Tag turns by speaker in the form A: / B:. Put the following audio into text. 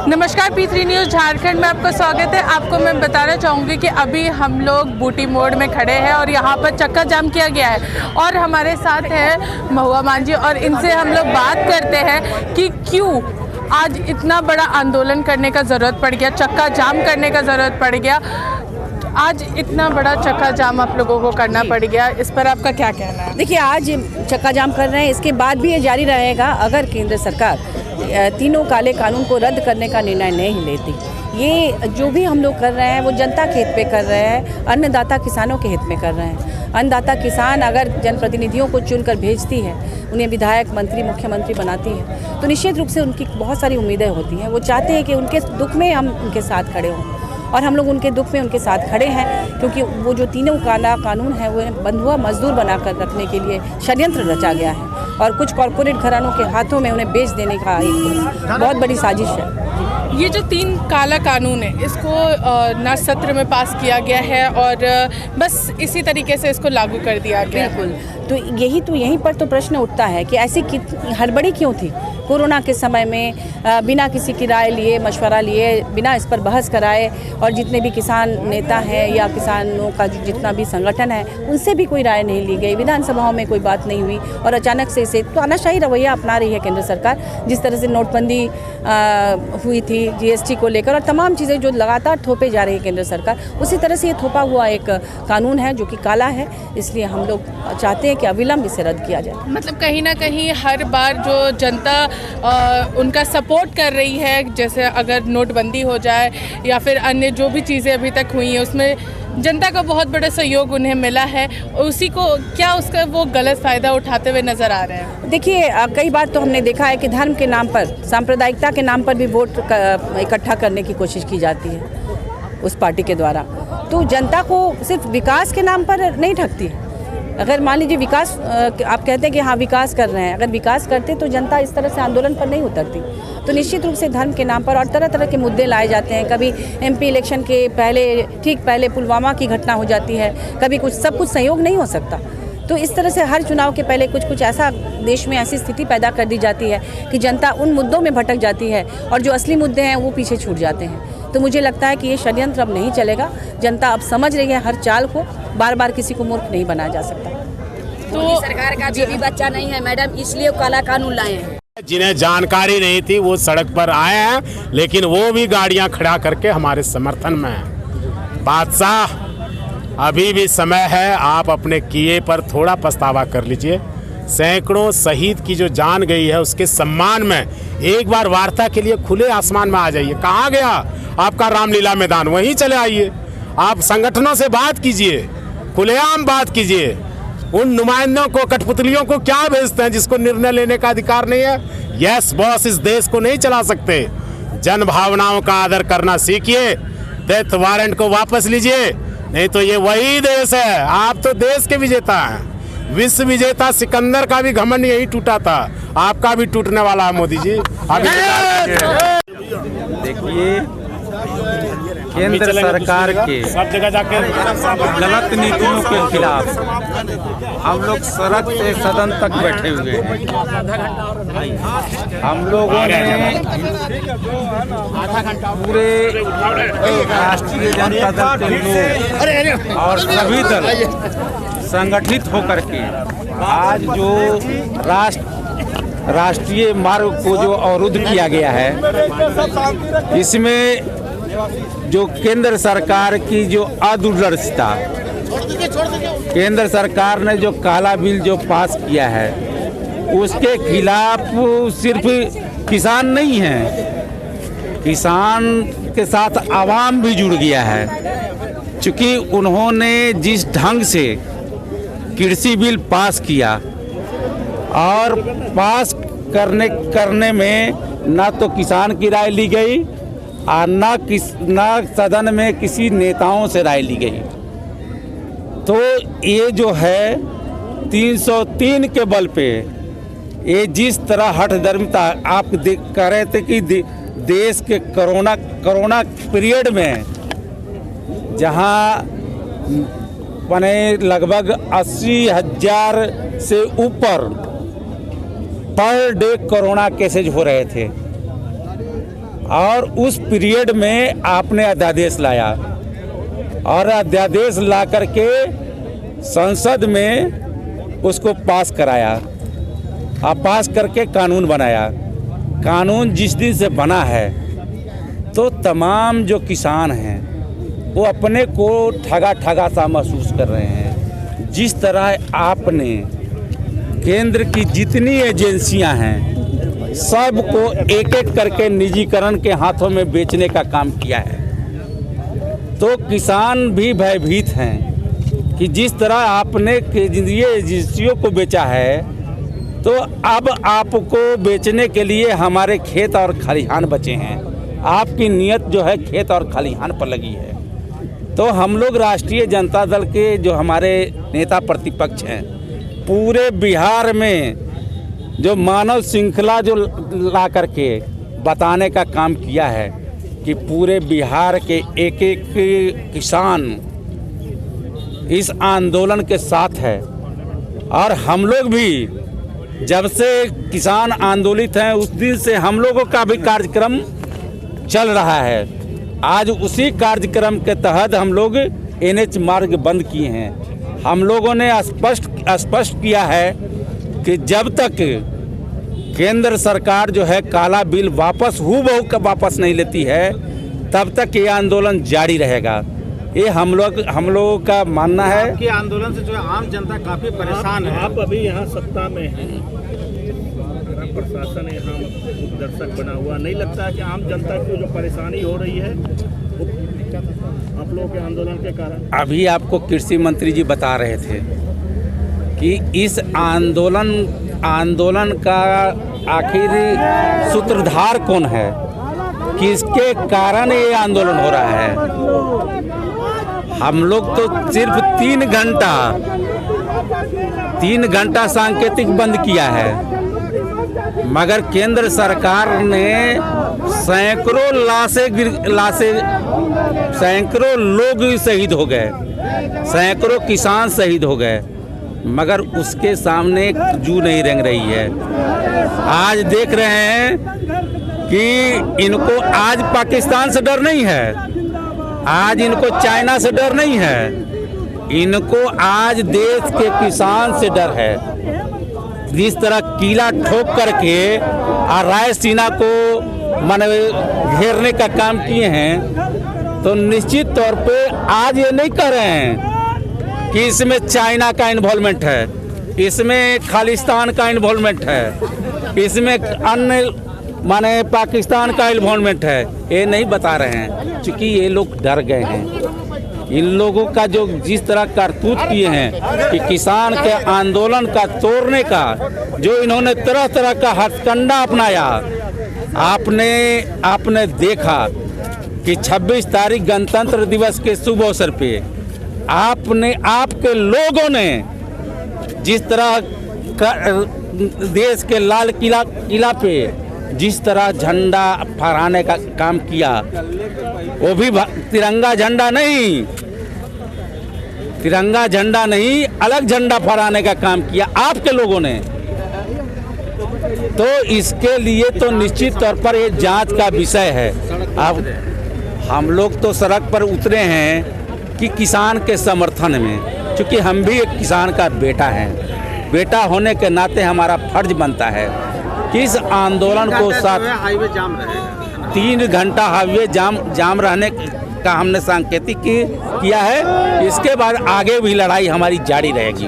A: नमस्कार, P3 news Jharkhand में आपका स्वागत है। आपको मैं बताना चाहूँगी कि अभी हम लोग बूटी मोड़ में खड़े हैं और यहाँ पर चक्का जाम किया गया है और हमारे साथ है महुआ मान जी और इनसे हम लोग बात करते हैं कि क्यों आज इतना बड़ा आंदोलन करने का ज़रूरत पड़ गया, चक्का जाम करने का ज़रूरत पड़ गया। आज इतना बड़ा चक्का जाम आप लोगों को करना पड़ गया, इस पर आपका क्या कहना है?
B: देखिए, आज चक्का जाम कर रहे हैं, इसके बाद भी ये जारी रहेगा अगर केंद्र सरकार तीनों काले कानून को रद्द करने का निर्णय नहीं लेती। ये जो भी हम लोग कर रहे हैं वो जनता के हित पे कर रहे हैं, अन्नदाता किसानों के हित में कर रहे हैं। अन्नदाता किसान अगर जनप्रतिनिधियों को चुनकर भेजती है, उन्हें विधायक, मंत्री, मुख्यमंत्री बनाती है, तो निश्चित रूप से उनकी बहुत सारी उम्मीदें होती हैं। वो चाहते हैं कि उनके दुख में हम उनके साथ खड़े हों और हम लोग उनके दुख में उनके साथ खड़े हैं, क्योंकि वो जो तीनों काला कानून है वो बंधुआ मजदूर बनाकर रखने के लिए षड्यंत्र रचा गया है और कुछ कॉरपोरेट घरानों के हाथों में उन्हें बेच देने का एक बहुत बड़ी साजिश है।
A: ये जो 3 काला कानून है, इसको ना सत्र में पास किया गया है और बस इसी तरीके से इसको लागू कर दिया गया।
B: बिल्कुल, तो यहीं पर तो प्रश्न उठता है कि ऐसी हड़बड़ी क्यों थी कोरोना के समय में, बिना किसी की राय लिए, मशवरा लिए, बिना इस पर बहस कराए, और जितने भी किसान नेता हैं या किसानों का जितना भी संगठन है उनसे भी कोई राय नहीं ली गई, विधानसभाओं में कोई बात नहीं हुई और अचानक से इसे तो तानाशाही रवैया अपना रही है केंद्र सरकार। जिस तरह से नोटबंदी हुई थी GST को लेकर और तमाम चीज़ें जो लगातार थोपे जा रही है केंद्र सरकार, उसी तरह से ये थोपा हुआ एक कानून है जो कि काला है। इसलिए हम लोग चाहते हैं कि अविलंब इसे रद्द किया जाए।
A: मतलब कहीं ना कहीं हर बार जो जनता उनका सपोर्ट कर रही है, जैसे अगर नोटबंदी हो जाए या फिर अन्य जो भी चीज़ें अभी तक हुई हैं, उसमें जनता का बहुत बड़ा सहयोग उन्हें मिला है, उसी को क्या उसका वो गलत फ़ायदा उठाते हुए नज़र आ रहे हैं?
B: देखिए, कई बार तो हमने देखा है कि धर्म के नाम पर, सांप्रदायिकता के नाम पर भी वोट इकट्ठा करने की कोशिश की जाती है उस पार्टी के द्वारा। तो जनता को सिर्फ विकास के नाम पर नहीं ठगती। अगर मान लीजिए विकास, आप कहते हैं कि हाँ विकास कर रहे हैं, अगर विकास करते तो जनता इस तरह से आंदोलन पर नहीं उतरती। तो निश्चित रूप से धर्म के नाम पर और तरह तरह के मुद्दे लाए जाते हैं। कभी MP इलेक्शन के ठीक पहले पुलवामा की घटना हो जाती है, कभी कुछ, सब कुछ सहयोग नहीं हो सकता। तो इस तरह से हर चुनाव के पहले कुछ ऐसा देश में ऐसी स्थिति पैदा कर दी जाती है कि जनता उन मुद्दों में भटक जाती है और जो असली मुद्दे हैं वो पीछे छूट जाते हैं। तो मुझे लगता है कि ये षड्यंत्र अब नहीं चलेगा। जनता अब समझ रही है हर चाल को, बार बार किसी को मूर्ख नहीं बनाया जा सकता।
C: तो सरकार का बीवी बच्चा नहीं है मैडम, इसलिए काला कानून लाए हैं।
D: जिन्हें जानकारी नहीं थी वो सड़क पर आए हैं, लेकिन वो भी गाड़ियां खड़ा करके हमारे समर्थन में हैं। बादशाह, अभी भी समय है, आप अपने किए पर थोड़ा पछतावा कर लीजिए। सैकड़ों शहीद की जो जान गई है उसके सम्मान में एक बार वार्ता के लिए खुले आसमान में आ जाइए। कहाँ गया आपका रामलीला मैदान? वहीं चले आइए। आप संगठनों से बात कीजिए, खुलेआम बात कीजिए। उन नुमाइंदों को, कठपुतलियों को क्या भेजते हैं जिसको निर्णय लेने का अधिकार नहीं है? यस बॉस इस देश को नहीं चला सकते। जन भावनाओं का आदर करना सीखिए। डेथ वारंट को वापस लीजिए, नहीं तो ये वही देश है। आप तो देश के विजेता हैं, विश्व विजेता सिकंदर का भी घमंड यही टूटा था, आपका भी टूटने वाला है मोदी जी।
E: देखिए, केंद्र सरकार के
D: सब जगह जाके
E: गलत नीतियों के खिलाफ हम लोग सड़क से सदन तक बैठे हुए हैं। हम लोगों ने पूरे राष्ट्रीय जनता दल के लोग और सभी दल संगठित होकर के आज जो राष्ट्रीय मार्ग को जो अवरुद्ध किया गया है, इसमें जो केंद्र सरकार की जो अदूरदर्शिता, केंद्र सरकार ने जो काला बिल जो पास किया है उसके खिलाफ सिर्फ किसान नहीं है, किसान के साथ आवाम भी जुड़ गया है। क्योंकि उन्होंने जिस ढंग से कृषि बिल पास किया और पास करने में ना तो किसान की राय ली गई और ना सदन में किसी नेताओं से राय ली गई। तो ये जो है 303 के बल पे ये जिस तरह हठधर्मिता आप कह रहे थे कि देश के कोरोना पीरियड में जहां माने लगभग 80,000 से ऊपर पर डे कोरोना केसेज हो रहे थे, और उस पीरियड में आपने अध्यादेश लाया और अध्यादेश ला करके संसद में उसको पास कराया और पास करके कानून बनाया। कानून जिस दिन से बना है तो तमाम जो किसान हैं वो अपने को ठगा ठगा सा महसूस कर रहे हैं। जिस तरह आपने केंद्र की जितनी एजेंसियां हैं सबको एक एक करके निजीकरण के हाथों में बेचने का काम किया है, तो किसान भी भयभीत हैं कि जिस तरह आपने केंद्रीय एजेंसियों को बेचा है तो अब आपको बेचने के लिए हमारे खेत और खलिहान बचे हैं। आपकी नीयत जो है खेत और खलिहान पर लगी है। तो हम लोग राष्ट्रीय जनता दल के जो हमारे नेता प्रतिपक्ष हैं पूरे बिहार में जो मानव श्रृंखला जो ला करके बताने का काम किया है कि पूरे बिहार के एक एक किसान इस आंदोलन के साथ है। और हम लोग भी जब से किसान आंदोलित हैं उस दिन से हम लोगों का भी कार्यक्रम चल रहा है। आज उसी कार्यक्रम के तहत हम लोग NH मार्ग बंद किए हैं। हम लोगों ने स्पष्ट किया है कि जब तक केंद्र सरकार जो है काला बिल वापस नहीं लेती है तब तक ये आंदोलन जारी रहेगा। ये हम लोगों का मानना है।
F: आपके आंदोलन से जो है आम जनता काफी परेशान है। आप अभी यहाँ सत्ता में हैं, प्रशासन यहाँ दर्शक बना हुआ, नहीं लगता कि आम जनता की जो परेशानी हो रही है आप लोगों के आंदोलन के कारण?
E: अभी आपको कृषि मंत्री जी बता रहे थे कि इस आंदोलन का आखिर सूत्रधार कौन है, किसके कारण ये आंदोलन हो रहा है। हम लोग तो सिर्फ 3 घंटा सांकेतिक बंद किया है, मगर केंद्र सरकार ने सैकड़ों लोग शहीद हो गए, सैकड़ों किसान शहीद हो गए, मगर उसके सामने जू नहीं रेंग रही है। आज देख रहे हैं कि इनको आज पाकिस्तान से डर नहीं है, आज इनको चाइना से डर नहीं है, इनको आज देश के किसान से डर है। जिस तरह किला ठोक करके और रायसीना को घेरने का काम किए हैं, तो निश्चित तौर पे आज ये नहीं कह रहे हैं कि इसमें चाइना का इन्वॉल्वमेंट है, इसमें खालिस्तान का इन्वॉल्वमेंट है, इसमें अन्य पाकिस्तान का इन्वॉल्वमेंट है। ये नहीं बता रहे हैं क्योंकि ये लोग डर गए हैं। इन लोगों का जो जिस तरह करतूत किए हैं कि किसान के आंदोलन का तोड़ने का जो इन्होंने तरह तरह का हथकंडा अपनाया। आपने देखा कि 26 तारीख गणतंत्र दिवस के शुभ अवसर पे आपके लोगों ने जिस तरह देश के लाल किला पे जिस तरह झंडा फहराने का काम किया, वो भी तिरंगा झंडा नहीं अलग झंडा फहराने का काम किया आपके लोगों ने। तो इसके लिए तो निश्चित तौर पर ये जांच का विषय है। अब हम लोग तो सड़क पर उतरे हैं कि किसान के समर्थन में, क्योंकि हम भी एक किसान का बेटा हैं। बेटा होने के नाते हमारा फर्ज बनता है कि इस आंदोलन को साथ
F: हाईवे जाम रहेगा।
E: 3 घंटा हाईवे जाम रहने का हमने सांकेतिक किया है। इसके बाद आगे भी लड़ाई हमारी जारी रहेगी।